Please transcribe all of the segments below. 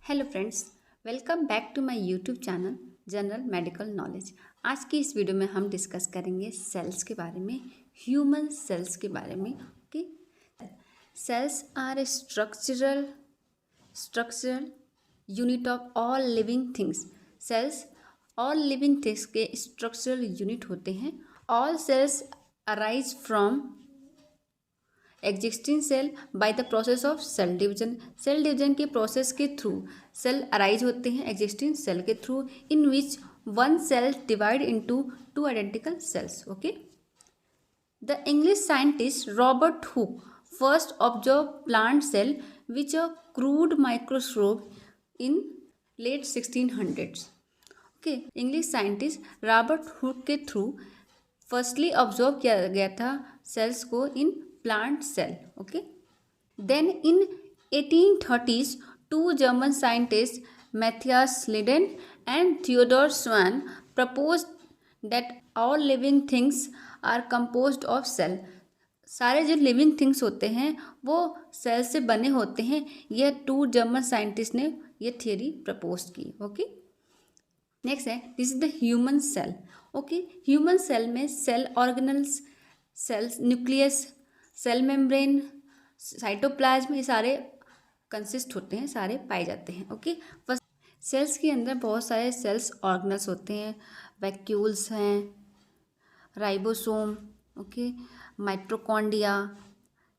Hello friends, welcome back to my YouTube channel general medical knowledge. आज की इस video में हम डिस्कस करेंगे सेल्स के बारे में, ह्यूमन सेल्स के बारे में। Okay, cells are a structural unit of all living things. Cells all living things के स्ट्रक्चरल यूनिट होते हैं। All cells arise from existing cell by the process of cell division. Cell division के process के through cell arise होते हैं existing cell के through, in which one cell divide into two identical cells. Okay, the English scientist Robert Hooke first observed plant cell with a crude microscope in late 1600s। Okay, English scientist Robert Hooke के through firstly observe किया गया था cells को in plant cell. Okay, then in 1830s two German scientists Matthias Liden and Theodor Schwann proposed that all living things are composed of cell। सारे जो living things होते हैं वो सेल से बने होते हैं। यह टू जर्मन साइंटिस्ट ने यह थियरी प्रपोज की। ओके, नेक्स्ट है this is the human cell. Okay, human cell में cell organelles, cells, nucleus, cell membrane, cytoplasm, ये सारे कंसिस्ट होते हैं, सारे पाए जाते हैं। ओके, फर्स्ट सेल्स के अंदर बहुत सारे सेल्स ऑर्गेनल्स होते हैं, वैक्यूल्स हैं, ribosome, okay, mitochondria,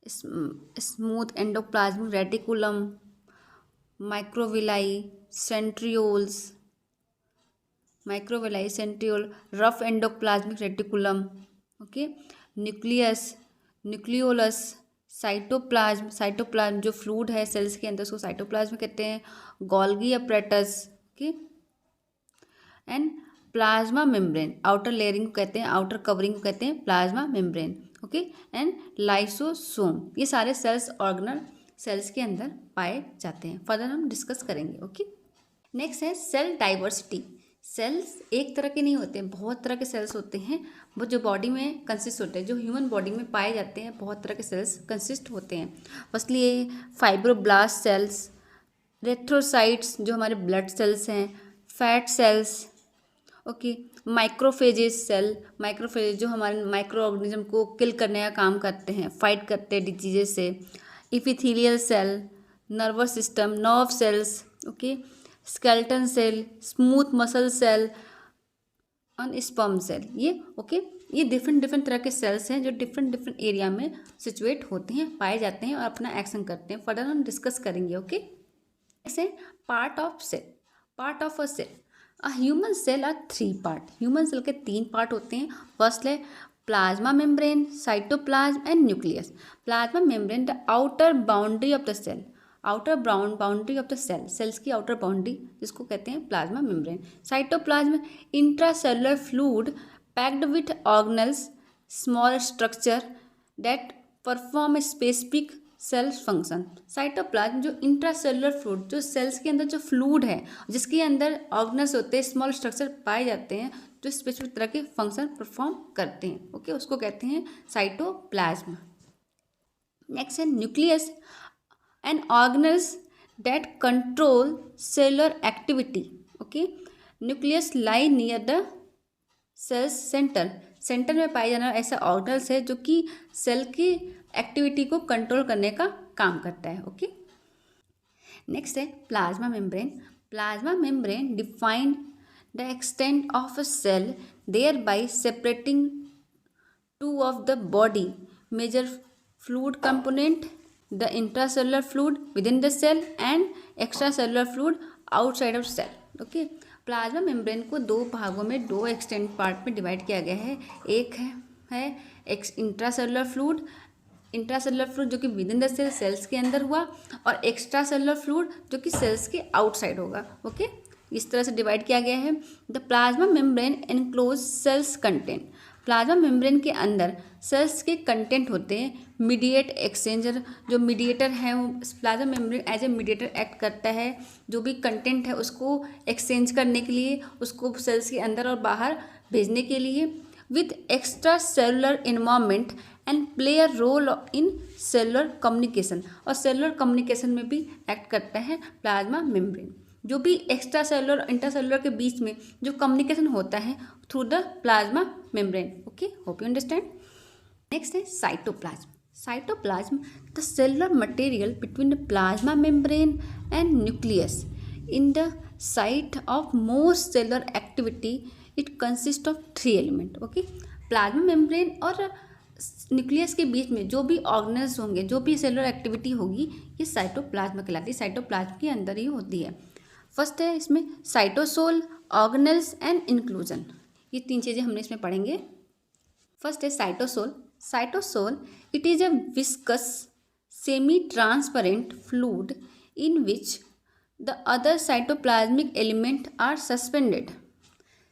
smooth endoplasmic reticulum, microvilli, centriole, rough endoplasmic reticulum, okay, nucleus, nucleolus, cytoplasm जो फ्लूइड है सेल्स के अंदर उसको साइटोप्लाज्म कहते हैं, Golgi apparatus, okay, and plasma membrane, outer layering को कहते हैं, आउटर कवरिंग को कहते हैं plasma membrane. Okay, and lysosome, ये सारे सेल्स ऑर्गेनल सेल्स के अंदर पाए जाते हैं। फर्दर हम डिस्कस करेंगे। ओके, नेक्स्ट है सेल डाइवर्सिटी। सेल्स एक तरह के नहीं होते हैं, बहुत तरह के सेल्स होते हैं वो जो बॉडी में कंसिस्ट होते हैं, जो ह्यूमन बॉडी में पाए जाते हैं। बहुत तरह के सेल्स कंसिस्ट होते हैं। फर्स्टली ये फाइब्रोब्लास्ट सेल्स, रेथ्रोसाइट्स जो हमारे ब्लड सेल्स हैं, fat cells, okay, macrophages cell, macrophages जो हमारे माइक्रो ऑर्गेनिज्म को किल करने का काम करते हैं, फाइट करते हैं डिजीजेस से, epithelial cell, nervous system, nerve cells, okay, skeleton cell, smooth muscle cell और स्पर्म सेल। ये ओके, ये डिफरेंट तरह के सेल्स हैं जो डिफरेंट एरिया में सिचुएट होते हैं, पाए जाते हैं और अपना एक्शन करते हैं। फर्दर हम डिस्कस करेंगे। ओके, नेक्स्ट है part of cell, part of a cell. A human cell are 3 part. Human cell के 3 पार्ट होते हैं। फर्स्ट है plasma membrane, cytoplasm and nucleus. Plasma membrane the outer boundary of the cell, outer boundary of the cell, cells की outer boundary जिसको कहते हैं plasma membrane. Cytoplasm intracellular fluid packed with organelles, small structure that perform specific cells function. Cytoplasm जो intracellular fluid, जो sales के अंदर जो fluid है जिसके अंदर ऑर्गेनल्स होते हैं, स्मॉल स्ट्रक्चर पाए जाते हैं जो स्पेसिफिक तरह के फंक्शन परफॉर्म करते हैं। ओके, उसको कहते हैं साइटोप्लाज्म। नेक्स्ट है nucleus and organelles that control cellular activity. Okay, nucleus lie near the cells centre, centre में पाए जाने वाला ऐसा ऑर्गेनल्स है जो कि सेल की एक्टिविटी को कंट्रोल करने का काम करता है। ओके, नेक्स्ट है plasma membrane. Plasma membrane define the extent of a cell, thereby separating two of the body major fluid component, the intracellular fluid within the cell and extracellular fluid outside of cell. Okay, plasma membrane को 2 भागों में, 2 extent part में divide किया गया है। एक है intracellular fluid, intracellular fluid जो कि within the cell, cells के अंदर हुआ, और एक्स्ट्रा सेलुलर फ्लूइड जो कि सेल्स के आउटसाइड होगा। ओके, इस तरह से डिवाइड किया गया है। The plasma membrane enclose cells content. Plasma membrane के अंदर सेल्स के कंटेंट होते हैं। मीडिएट एक्सचेंजर, जो मीडिएटर है वो plasma membrane as a mediator act करता है। जो भी कंटेंट है उसको एक्सचेंज करने के लिए, उसको सेल्स के अंदर और बाहर भेजने के लिए। with extracellular environment and play a role in cellular communication, और सेलुलर कम्युनिकेशन में भी एक्ट करता है प्लाज्मा मेम्ब्रेन। जो भी एक्स्ट्रा सेलुलर और इंटरसेलुलर के बीच में जो कम्युनिकेशन होता है through the plasma membrane. Okay, hope you understand. Next है cytoplasm. Cytoplasm the cellular material between the plasma membrane and nucleus in the site of most cellular activity. It consist of 3 element. Okay, plasma membrane और nucleus के बीच में जो भी organelles होंगे, जो भी सेलुलर एक्टिविटी होगी, ये साइटोप्लाज्म कहलाती है, साइटोप्लाज्म के अंदर ही होती है। फर्स्ट है इसमें साइटोसोल, ऑर्गेनल्स एंड इंक्लूजन। ये 3 चीज़ें हमने इसमें पढ़ेंगे। फर्स्ट है cytosol. Cytosol it is a viscous semi transparent fluid in which the other cytoplasmic element are suspended.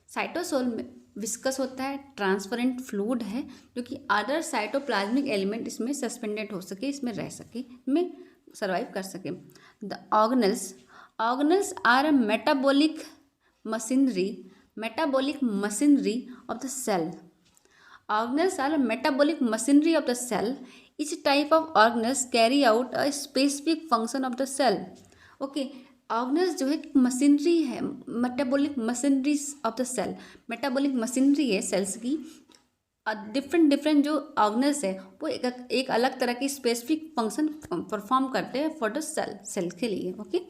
Cytosol में विस्कस होता है, ट्रांसपेरेंट फ्लूइड है, जो कि अदर साइटोप्लाज्मिक एलिमेंट इसमें सस्पेंडेड हो सके, इसमें रह सके, इसमें सर्वाइव कर सके। The organelles, organelles are a metabolic machinery of the cell. Organelles are a metabolic machinery of the cell. Each type of organelles carry out a specific function of the cell. Okay, organelles जो है machinery है, metabolic machineries of the cell. Metabolic machinery है cells की। Different जो organelles है वो एक अलग तरह की स्पेसिफिक फंक्शन परफॉर्म करते हैं फॉर द सेल के लिए। ओके,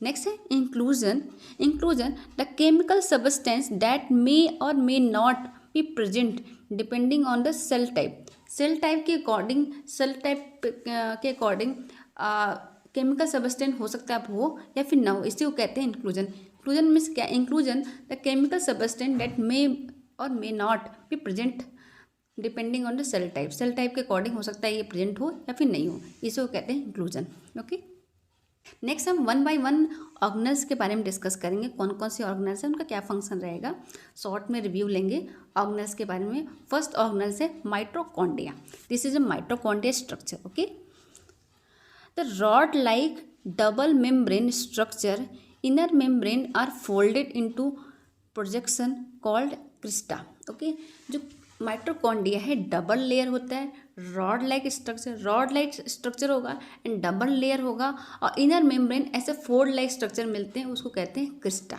नेक्स्ट है inclusion. Inclusion the chemical substance that may or may not be present depending on the cell type. Cell type के अकॉर्डिंग केमिकल सब्सटेंस हो सकता है हो या फिर ना हो, इसी को कहते हैं इंक्लूजन। इंक्लूजन मीन्स क्या? Inclusion the chemical substance that may or may not be present depending on the cell type. Cell type के अकॉर्डिंग हो सकता है ये प्रेजेंट हो या फिर नहीं हो, इसी को कहते हैं इंक्लूजन। ओके, नेक्स्ट हम 1 by 1 ऑर्गेनल्स के बारे में डिस्कस करेंगे। कौन कौन से ऑर्गेनल्स हैं, उनका क्या फंक्शन रहेगा, शॉर्ट में रिव्यू लेंगे ऑर्गेनल्स के बारे में। फर्स्ट ऑर्गेनल्स है mitochondria. This is a mitochondria structure. Okay, the rod like double membrane structure, inner membrane are folded into projection called crista. Okay, जो माइटोकॉन्ड्रिया है डबल लेयर होता है, रॉड लाइक स्ट्रक्चर होगा and double layer होगा, और inner membrane ऐसे fold like structure मिलते हैं, उसको कहते हैं क्रिस्टा,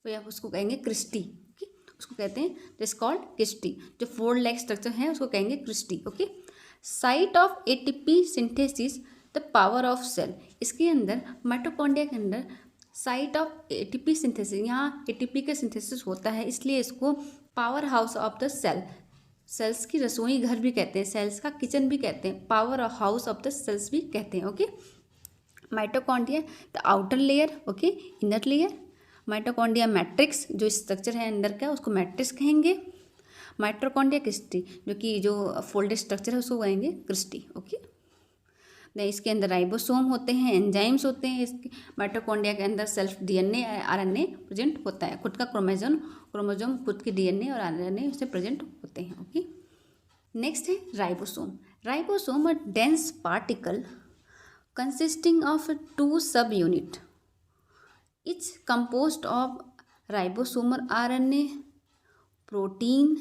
या उसको कहेंगे क्रिस्टी। ओके, उसको कहते हैं दिस कॉल्ड क्रिस्टी। जो फोल्ड लाइक स्ट्रक्चर है उसको कहेंगे cristae. Okay, site of ATP synthesis the power of cell. इसके अंदर माइटोकॉन्ड्रिया के अंदर साइट ऑफ एटीपी सिंथेसिस, यहाँ एटीपी का सिंथेसिस होता है, इसलिए इसको powerhouse of the cell, cells की रसोई घर भी कहते हैं, सेल्स का किचन भी कहते हैं, powerhouse of the cells भी कहते हैं। Okay, mitochondria the outer layer, okay, inner layer. Mitochondria matrix जो स्ट्रक्चर है अंदर का उसको मैट्रिक्स कहेंगे। माइटोकॉन्ड्रिया क्रिस्टी जो कि जो फोल्डेड स्ट्रक्चर है उसको कहेंगे क्रिस्टी। ओके, इसके अंदर राइबोसोम होते हैं, एंजाइम्स होते हैं। इसके माइटोकॉन्ड्रिया के अंदर सेल्फ डीएनए आरएनए प्रेजेंट होता है, खुद का क्रोमोजोम खुद के डीएनए और आरएनए उससे प्रेजेंट होते हैं। ओके, नेक्स्ट है ribosome. Ribosome a dense particle consisting of 2 subunit. It's composed of ribosomal RNA protein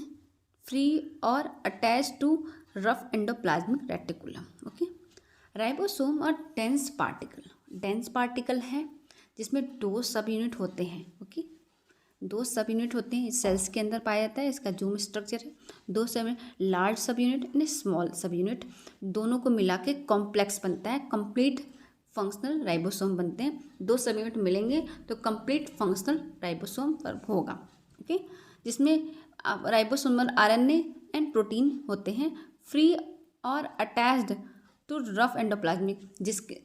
free और attach to rough endoplasmic reticulum. Okay, ribosome और डेंस पार्टिकल है जिसमें 2 सब यूनिट होते हैं। ओके, 2 सब यूनिट होते हैं, सेल्स के अंदर पाया जाता है। इसका जूम स्ट्रक्चर है, 2 सब यूनिट, लार्ज सब यूनिट एंड स्मॉल सब यूनिट, दोनों को मिला के कॉम्प्लेक्स बनता है, कंप्लीट फंक्शनल राइबोसोम बनते हैं। 2 सब यूनिट मिलेंगे तो कंप्लीट फंक्शनल राइबोसोम होगा। ओके, जिसमें राइबोसोमल आरएनए एंड प्रोटीन होते हैं, फ्री और अटैच्ड टू रफ एंडोप्लाज्मिक। जिसके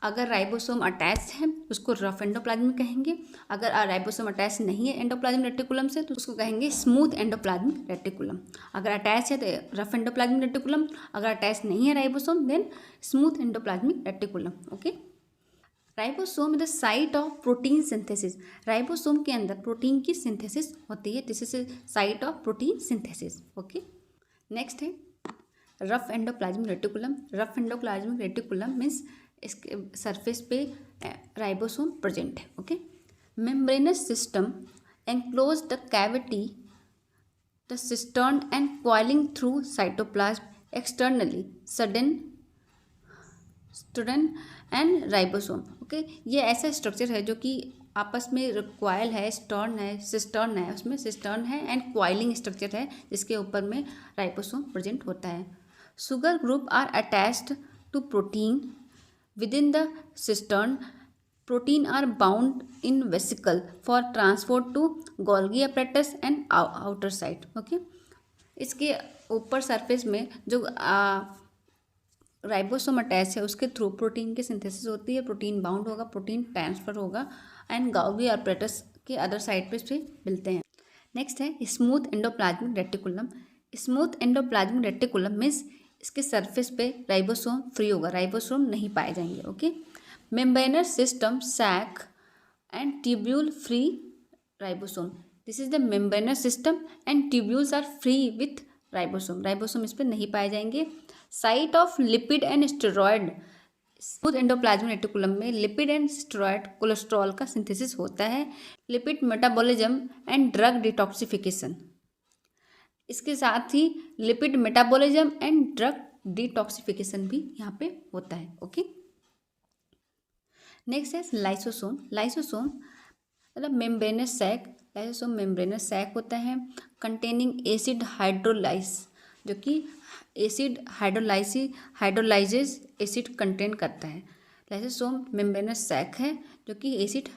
अगर राइबोसोम अटैच है उसको रफ एंडोप्लाज्मिक कहेंगे, अगर राइबोसोम अटैच नहीं है एंडोप्लाज्मिक रेटिकुलम से तो उसको कहेंगे स्मूथ एंडोप्लाज्मिक रेटिकुलम। अगर अटैच है तो रफ एंडोप्लाज्मिक रेटिकुलम, अगर अटैच नहीं है ribosome then smooth endoplasmic reticulum. Okay, ribosome is the site of protein synthesis. Ribosome के अंदर प्रोटीन की सिंथेसिस होती है, this is site of protein synthesis. Okay, next है rough endoplasmic reticulum. Rough endoplasmic reticulum means इसके surface पे ribosome present है। Okay, membranous system enclose the cavity the cistern and coiling through cytoplasm externally student and ribosome. Okay, ये ऐसा structure है जो कि आपस में क्वाइल है, सिस्टर्न है, उसमें सिस्टर्न है एंड क्वाइलिंग स्ट्रक्चर है जिसके ऊपर में राइबोसोम प्रेजेंट होता है। Sugar group are attached to protein within the cistern. Protein are bound in vesicle for transport to Golgi apparatus and outer side. Okay, इसके ऊपर सरफेस में जो राइबोसोम अटैच है उसके थ्रू प्रोटीन की synthesis होती है, प्रोटीन बाउंड होगा, प्रोटीन ट्रांसफर होगा एंड गोल्गी apparatus के अदर साइड पे से मिलते हैं। नेक्स्ट है smooth endoplasmic reticulum. Smooth endoplasmic reticulum means इसके सरफेस पे राइबोसोम फ्री होगा, राइबोसोम नहीं पाए जाएंगे। Okay, membranous system sac and tubule free ribosome. This is the membranous system and tubules are free with ribosome, ribosome इस पर नहीं पाए जाएंगे। Site of lipid and steroid. Smooth endoplasmic reticulum में लिपिड एंड स्टेरॉयड कोलेस्ट्रॉल का synthesis होता है। Lipid metabolism and drug detoxification, इसके साथ ही lipid metabolism and drug detoxification भी यहाँ पे होता है। ओके, नेक्स्ट है लाइसोसोम। लाइसोसोम मतलब membranous sac. Lysosome membranous sac होता है कंटेनिंग एसिड हाइड्रोलाइज, जो कि एसिड हाइड्रोलाइजेज एसिड कंटेन करता है। लाइसोसोम मेम्ब्रेनस सैक है जो कि एसिड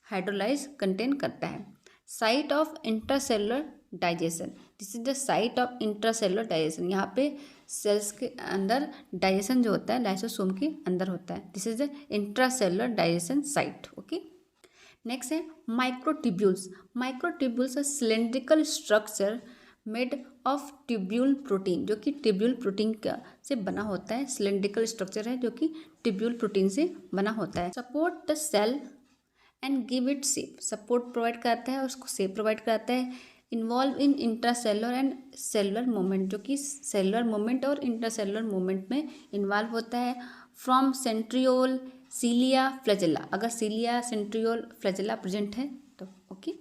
हाइड्रोलाइज कंटेन करता है। Site of intracellular digestion. This is the site of intracellular digestion. यहाँ पे सेल्स के अंदर डाइजेशन जो होता है लाइसोसोम के अंदर होता है। This is the intracellular digestion site. Okay, next है microtubules. Microtubules cylindrical structure made of tubule protein, जो कि ट्यूब्यूल प्रोटीन का से बना होता है। सिलेंड्रिकल स्ट्रक्चर है जो कि ट्यूब्यूल प्रोटीन से बना होता है। Support the cell and give it shape. Support provide करता है और उसको शेप प्रोवाइड करता है। Involve in intracellular and cellular movement, जो कि सेलुलर मूवमेंट और इंट्रासेलुलर मूवमेंट में इन्वॉल्व होता है। फ्रॉम सेंट्रियोल सीलिया फ्लैजेला, अगर सीलिया सेंट्रियोल फ्लैजेला प्रेजेंट है तो। ओके,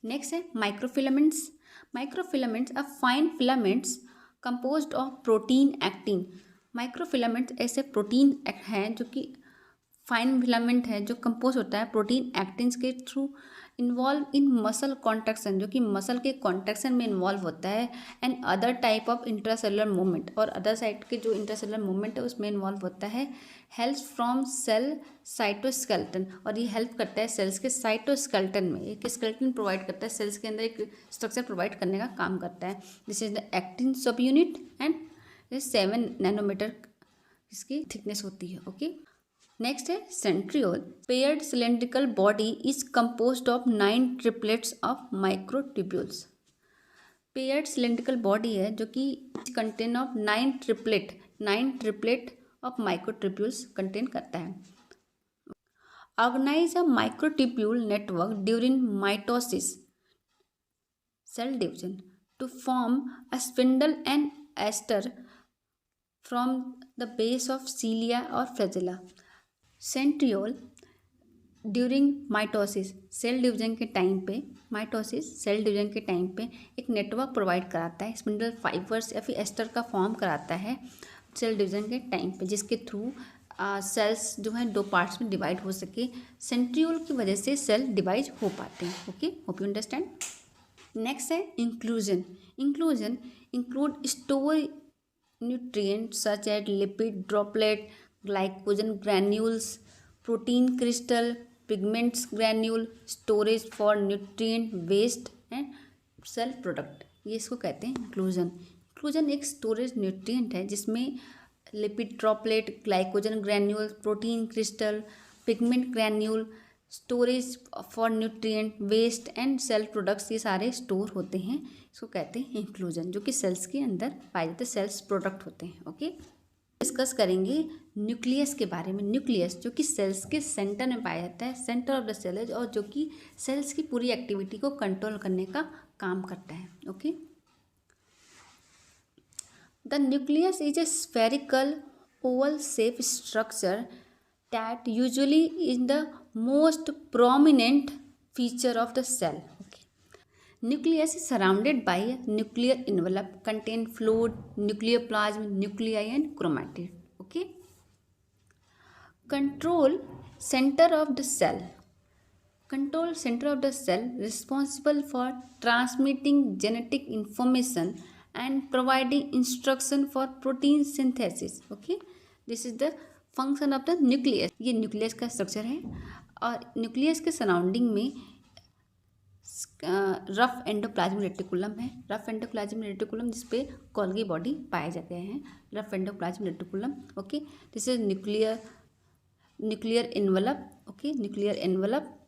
नेक्स्ट है microfilaments. Microfilaments are fine filaments composed of protein actin. Microfilaments ऐसे प्रोटीन हैं जो कि फाइन फिलामेंट है जो कंपोज होता है प्रोटीन एक्टिन्स के through. Involve in muscle contraction, जो कि मसल के कॉन्ट्रैक्शन में इन्वॉल्व होता है। And other type of intracellular movement, और अदर साइड के जो इंट्रासेलुलर मूवमेंट है उसमें इन्वॉल्व होता है। हेल्प फ्रॉम सेल साइटोस्केलेटन, और ये हेल्प करता है सेल्स के साइटोस्केलेटन में। एक स्केलेटन प्रोवाइड करता है, सेल्स के अंदर एक स्ट्रक्चर प्रोवाइड करने का काम करता है। This is the actin subunit and 7 nanometre इसकी थिकनेस होती है। ओके, नेक्स्ट है centriole. Paired cylindrical body is composed of 9 triplets of microtubules. Paired cylindrical body है जो कि contain of 9 triplet of microtubules contain करता है। Organise a microtubule network during mitosis cell division to form a spindle and aster from the base of cilia और flagella. Centriole during mitosis cell division के time पे, mitosis cell division के time पे एक network provide कराता है, spindle fibres या फिर एस्टर का फॉर्म कराता है सेल डिवीजन के टाइम पे, जिसके थ्रू सेल्स जो हैं 2 पार्ट्स में डिवाइड हो सके। सेंट्रियोल की वजह से सेल डिवाइड हो पाते हैं। Okay, hope you understand. Next है inclusion. Inclusion include store nutrient such as lipid droplet, glycogen granules, protein crystal, pigments granule, storage for nutrient waste and cell product. ये इसको कहते हैं इंक्लूजन। इंक्लूजन एक स्टोरेज न्यूट्रिएंट है जिसमें lipid droplet, glycogen granule, protein crystal, pigment granule, storage for nutrient waste and cell products, ये सारे स्टोर होते हैं। इसको कहते हैं इंक्लूजन, जो कि सेल्स के अंदर पाए जाते सेल्स प्रोडक्ट होते हैं। ओके, डिस्कस करेंगे न्यूक्लियस के बारे में। न्यूक्लियस जो कि सेल्स के सेंटर में पाया जाता है, सेंटर ऑफ द सेल है, और जो कि सेल्स की पूरी एक्टिविटी को कंट्रोल करने का काम करता है। Okay, the nucleus is a spherical Oval shape structure that usually is the most prominent feature of the cell. Okay. Nucleus is surrounded by a nuclear envelope contain fluid, nuclear plasm, nuclei and chromatid. Okay. Control centre of the cell. Control center of the cell responsible for transmitting genetic information and providing instruction for protein synthesis. Okay, this is the function of the nucleus. ये nucleus का structure है और nucleus के surrounding में rough endoplasmic reticulum है. Rough endoplasmic reticulum जिसपे Golgi body पाए जाते हैं. Rough endoplasmic reticulum. Okay, this is nuclear envelope. Okay, nuclear envelope.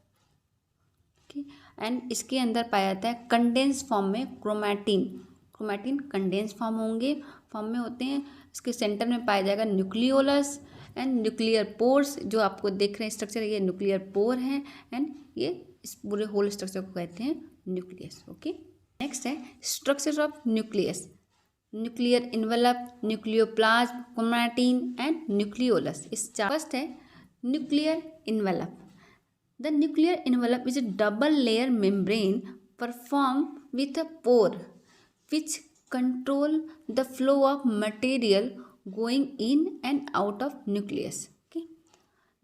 And इसके अंदर पाया जाता है कंडेंस फॉर्म में क्रोमैटिन कंडेंस फॉर्म में होते हैं. इसके सेंटर में पाया जाएगा न्यूक्लियोलस एंड न्यूक्लियर पोर्स. जो आपको देख रहे हैं स्ट्रक्चर, ये न्यूक्लियर पोर है एंड ये इस पूरे होल स्ट्रक्चर को कहते हैं न्यूक्लियस. ओके, नेक्स्ट है structure of nucleus. Nuclear envelope, nucleoplasm, chromatin and nucleolus. First है nuclear envelope. The nuclear envelope is a double layer membrane performed with a pore which control the flow of material going in and out of nucleus. Okay.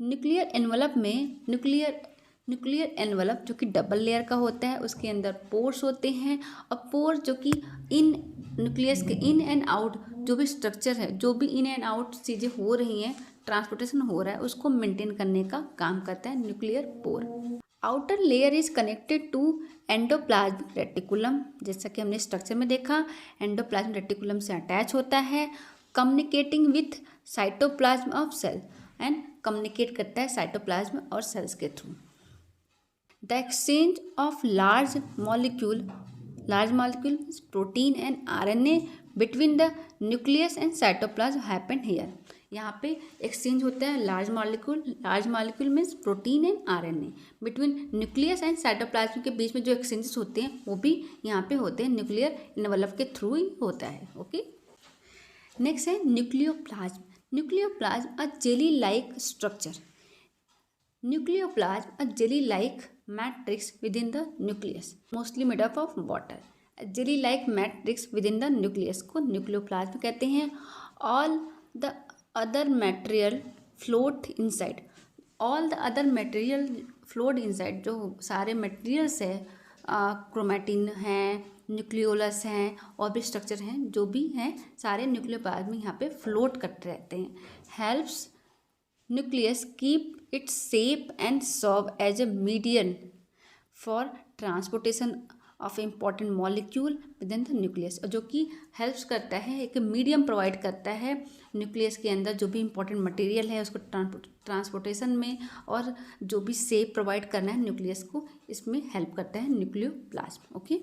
Nuclear envelope में nuclear envelope जो कि double layer का होता है, उसके अंदर pores होते हैं और पोर्स जो कि इन न्यूक्लियस के इन एंड आउट जो भी स्ट्रक्चर है, जो भी इन एंड आउट चीज़ें हो रही हैं, ट्रांसपोर्टेशन हो रहा है, उसको मेंटेन करने का काम करता है nuclear pore. Outer layer is connected to endoplasmic reticulum. जैसा कि हमने स्ट्रक्चर में देखा, एंडोप्लाज्मिक रेटिकुलम से अटैच होता है, communicating with cytoplasm of cell and communicate करता है साइटोप्लाज्म और सेल्स के through. The exchange of large molecule protein and RNA between the nucleus and cytoplasm happen here. यहाँ पे एक्सचेंज होता है large molecule means protein and RNA between nucleus and cytoplasm के बीच में जो एक्सचेंजेस होते हैं वो भी यहाँ पे होते हैं, न्यूक्लियर इन्वेलप के थ्रू ही होता है. ओके, नेक्स्ट है nucleoplasm. Nucleoplasm a jelly like structure. Nucleoplasm a jelly like matrix with in the nucleus mostly made up of water. Jelly like matrix with in the nucleus को nucleoplasm कहते हैं. All the other material float inside. All the other material float inside. जो सारे materials है, chromatin हैं, nucleolus हैं और भी स्ट्रक्चर हैं, जो भी हैं सारे न्यूक्लियोप्लाज्म यहाँ पे फ्लोट करते रहते हैं. Helps nucleus keep its shape and serve as a medium for transportation of important molecule within the nucleus. और जो कि हेल्प्स करता है, एक मीडियम प्रोवाइड करता है न्यूक्लियस के अंदर जो भी इंपॉर्टेंट मटेरियल है उसको ट्रांसपोर्टेशन में, और जो भी शेप प्रोवाइड करना है न्यूक्लियस को, इसमें हेल्प करता है न्यूक्लियोप्लाज्म. ओके.